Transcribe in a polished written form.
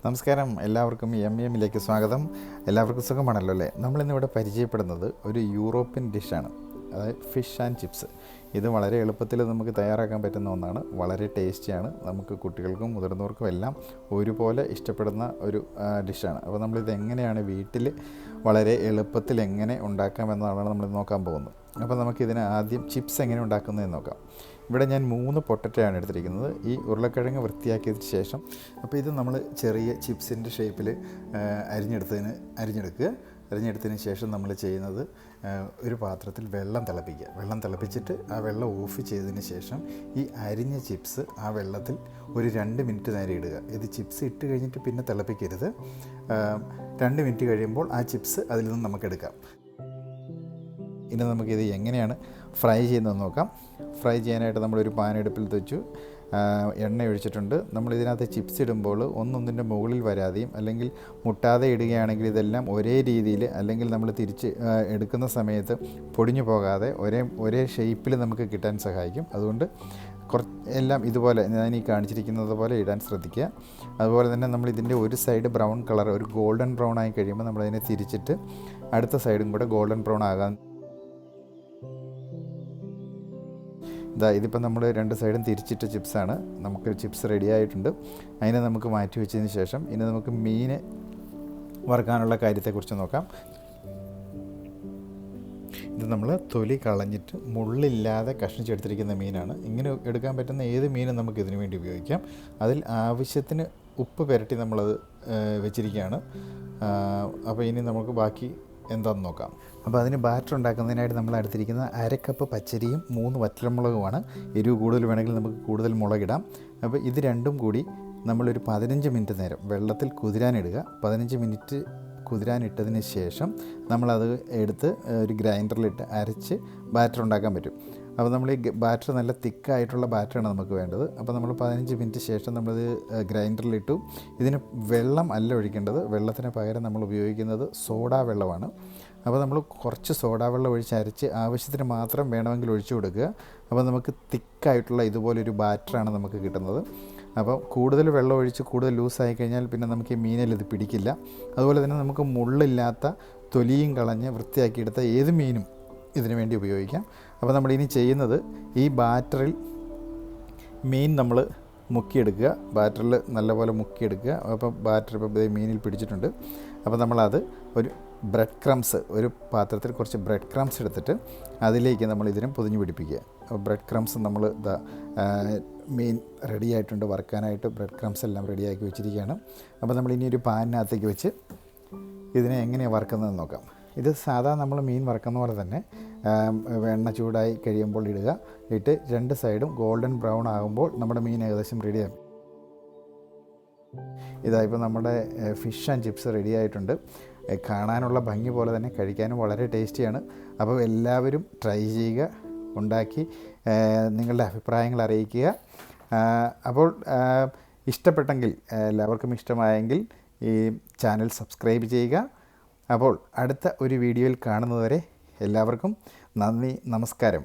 നമസ്കാരം, എല്ലാവർക്കും എമ്മിലേക്ക് സ്വാഗതം. എല്ലാവർക്കും സുഖമാണല്ലോ അല്ലേ? നമ്മളിന്നിവിടെ പരിചയപ്പെടുന്നത് ഒരു യൂറോപ്യൻ ഡിഷാണ്, അതായത് ഫിഷ് ആൻഡ് ചിപ്സ്. ഇത് വളരെ എളുപ്പത്തിൽ നമുക്ക് തയ്യാറാക്കാൻ പറ്റുന്ന ഒന്നാണ്. വളരെ ടേസ്റ്റിയാണ്. നമുക്ക് കുട്ടികൾക്കും മുതിർന്നവർക്കും എല്ലാം ഒരുപോലെ ഇഷ്ടപ്പെടുന്ന ഒരു ഡിഷാണ്. അപ്പോൾ നമ്മളിത് എങ്ങനെയാണ് വീട്ടിൽ വളരെ എളുപ്പത്തിൽ എങ്ങനെ ഉണ്ടാക്കാമെന്നാണ് നമ്മൾ നോക്കാൻ പോകുന്നത്. അപ്പോൾ നമുക്കിതിന് ആദ്യം ചിപ്സ് എങ്ങനെ ഉണ്ടാക്കുന്നതെന്ന് നോക്കാം. ഇവിടെ ഞാൻ 3 പൊട്ടറ്റോയാണ് എടുത്തിരിക്കുന്നത്. ഈ ഉരുളക്കിഴങ്ങ് വൃത്തിയാക്കിയതിന് ശേഷം അപ്പോൾ ഇത് നമ്മൾ ചെറിയ ചിപ്സിൻ്റെ ഷേപ്പിൽ അരിഞ്ഞെടുത്തതിന് ശേഷം നമ്മൾ ചെയ്യുന്നത് ഒരു പാത്രത്തിൽ വെള്ളം തിളപ്പിച്ചിട്ട് ആ വെള്ളം ഓഫ് ചെയ്തതിന് ശേഷം ഈ അരിഞ്ഞ ചിപ്സ് ആ വെള്ളത്തിൽ ഒരു 2 മിനിറ്റ് നേരം ഇടുക. ഇത് ചിപ്സ് ഇട്ട് കഴിഞ്ഞിട്ട് പിന്നെ തിളപ്പിക്കരുത്. 2 മിനിറ്റ് കഴിയുമ്പോൾ ആ ചിപ്സ് അതിൽ നിന്ന് നമുക്കെടുക്കാം. ഇനി നമുക്കിത് എങ്ങനെയാണ് ഫ്രൈ ചെയ്യുന്നതെന്ന് നോക്കാം. ഫ്രൈ ചെയ്യാനായിട്ട് നമ്മളൊരു പാൻ അടുപ്പിൽ വെച്ചു, എണ്ണ ഒഴിച്ചിട്ടുണ്ട്. നമ്മൾ ഇതിനകത്ത് ചിപ്സ് ഇടുമ്പോൾ ഒന്നൊന്നിൻ്റെ മുകളിൽ വരാതെയും അല്ലെങ്കിൽ മുട്ടാതെ ഇടുകയാണെങ്കിൽ ഇതെല്ലാം ഒരേ രീതിയിൽ, അല്ലെങ്കിൽ നമ്മൾ തിരിച്ച് എടുക്കുന്ന സമയത്ത് പൊടിഞ്ഞു പോകാതെ ഒരേ ഷേപ്പിൽ നമുക്ക് കിട്ടാൻ സഹായിക്കും. അതുകൊണ്ട് എല്ലാം ഇതുപോലെ ഞാൻ ഈ കാണിച്ചിരിക്കുന്നത് പോലെ ഇടാൻ ശ്രദ്ധിക്കുക. അതുപോലെ തന്നെ നമ്മൾ ഇതിൻ്റെ ഒരു സൈഡ് ബ്രൗൺ കളർ, ഒരു ഗോൾഡൻ ബ്രൗൺ ആയി കഴിയുമ്പോൾ നമ്മളതിനെ തിരിച്ചിട്ട് അടുത്ത സൈഡും കൂടെ ഗോൾഡൻ ബ്രൗൺ ആകാൻ ഇതിപ്പോൾ നമ്മൾ 2 സൈഡും തിരിച്ചിട്ട ചിപ്സാണ്. നമുക്ക് ചിപ്സ് റെഡി ആയിട്ടുണ്ട്. അതിനെ നമുക്ക് മാറ്റി വെച്ചതിന് ശേഷം ഇനി നമുക്ക് മീൻ വറുക്കാനുള്ള കാര്യത്തെക്കുറിച്ച് നോക്കാം. ഇത് നമ്മൾ തൊലി കളഞ്ഞിട്ട് മുള്ളില്ലാതെ കഷ്ണിച്ചെടുത്തിരിക്കുന്ന മീനാണ്. ഇങ്ങനെ എടുക്കാൻ പറ്റുന്ന ഏത് മീനും നമുക്ക് ഇതിനു വേണ്ടി ഉപയോഗിക്കാം. അതിൽ ആവശ്യത്തിന് ഉപ്പ് പുരട്ടി നമ്മളത് വെച്ചിരിക്കുകയാണ്. അപ്പോൾ ഇനി നമുക്ക് ബാക്കി എന്താണെന്ന് നോക്കാം. അപ്പോൾ അതിന് ബാറ്റർ ഉണ്ടാക്കുന്നതിനായിട്ട് നമ്മൾ എടുത്തിരിക്കുന്ന 1/2 കപ്പ് പച്ചരിയും 3 വറ്റൽമുളകുമാണ്. എരിവ് കൂടുതൽ വേണമെങ്കിൽ നമുക്ക് കൂടുതൽ മുളകിടാം. അപ്പോൾ ഇത് രണ്ടും കൂടി നമ്മളൊരു 15 മിനിറ്റ് നേരം വെള്ളത്തിൽ കുതിരാനിടുക. 15 മിനിറ്റ് കുതിരാനിട്ടതിന് ശേഷം നമ്മളത് എടുത്ത് ഒരു ഗ്രൈൻഡറിലിട്ട് അരച്ച് ബാറ്റർ ഉണ്ടാക്കാൻ പറ്റും. അപ്പോൾ നമ്മൾ ഈ ബാറ്റർ നല്ല തിക്കായിട്ടുള്ള ബാറ്ററാണ് നമുക്ക് വേണ്ടത്. അപ്പോൾ നമ്മൾ 15 മിനിറ്റ് ശേഷം നമ്മളത് ഗ്രൈൻഡറിലിട്ടു. ഇതിന് വെള്ളം അല്ല ഒഴിക്കേണ്ടത്. വെള്ളത്തിന് പകരം നമ്മൾ ഉപയോഗിക്കുന്നത് സോഡാ വെള്ളമാണ്. അപ്പോൾ നമ്മൾ കുറച്ച് സോഡാ വെള്ളം ഒഴിച്ച് അരച്ച് ആവശ്യത്തിന് മാത്രം വേണമെങ്കിൽ ഒഴിച്ചു കൊടുക്കുക. അപ്പോൾ നമുക്ക് തിക്കായിട്ടുള്ള ഇതുപോലൊരു ബാറ്ററാണ് നമുക്ക് കിട്ടുന്നത്. അപ്പോൾ കൂടുതൽ വെള്ളം ഒഴിച്ച് കൂടുതൽ ലൂസായി കഴിഞ്ഞാൽ പിന്നെ നമുക്ക് ഈ മീനിൽ ഇത് പിടിക്കില്ല. അതുപോലെ തന്നെ നമുക്ക് മുള്ളില്ലാത്ത തൊലിയും കളഞ്ഞ് വൃത്തിയാക്കിയെടുത്ത ഏത് മീനും ഇതിനു വേണ്ടി ഉപയോഗിക്കാം. അപ്പോൾ നമ്മളിനി ചെയ്യുന്നത് ഈ ബാറ്ററിൽ മീൻ നമ്മൾ മുക്കിയെടുക്കുക. ബാറ്ററിൽ നല്ലപോലെ മുക്കിയെടുക്കുക. അപ്പോൾ ബാറ്റർ ഇപ്പോൾ മീനിൽ പിടിച്ചിട്ടുണ്ട്. അപ്പോൾ നമ്മളത് ഒരു ബ്രെഡ് ക്രംസ്, ഒരു പാത്രത്തിൽ കുറച്ച് ബ്രെഡ് ക്രംസ് എടുത്തിട്ട് അതിലേക്ക് നമ്മൾ ഇതിനെ പൊതിഞ്ഞ് പിടിപ്പിക്കുക. ബ്രെഡ് ക്രംസ് നമ്മൾ മീൻ റെഡി ആയിട്ടുണ്ട്. വറുക്കാനായിട്ട് ബ്രെഡ് ക്രംസ് എല്ലാം റെഡിയാക്കി വെച്ചിരിക്കുകയാണ്. അപ്പോൾ നമ്മളിനി ഒരു പാനിനകത്തേക്ക് വെച്ച് ഇതിനെ എങ്ങനെയാണ് വറുക്കുന്നതെന്ന് നോക്കാം. ഇത് സാധാരണ നമ്മൾ മീൻ വറുക്കുന്ന പോലെ തന്നെ എണ്ണ ചൂടായി കഴിയുമ്പോൾ ഇടുക. ഇട്ട് 2 സൈഡും ഗോൾഡൻ ബ്രൗൺ ആകുമ്പോൾ നമ്മുടെ മീൻ ഏകദേശം റെഡിയാകും. ഇതായിപ്പോൾ നമ്മുടെ ഫിഷ് ആൻഡ് ചിപ്സ് റെഡി ആയിട്ടുണ്ട്. കാണാനുള്ള ഭംഗി പോലെ തന്നെ കഴിക്കാനും വളരെ ടേസ്റ്റിയാണ്. അപ്പോൾ എല്ലാവരും ട്രൈ ചെയ്യുക, ഉണ്ടാക്കി നിങ്ങളുടെ അഭിപ്രായങ്ങൾ അറിയിക്കുക. അപ്പോൾ ഇഷ്ടപ്പെട്ടെങ്കിൽ, എല്ലാവർക്കും ഇഷ്ടമായെങ്കിൽ ഈ ചാനൽ സബ്സ്ക്രൈബ് ചെയ്യുക. അപ്പോൾ അടുത്ത ഒരു വീഡിയോയിൽ കാണുന്നതുവരെ എല്ലാവർക്കും നന്ദി, നമസ്കാരം.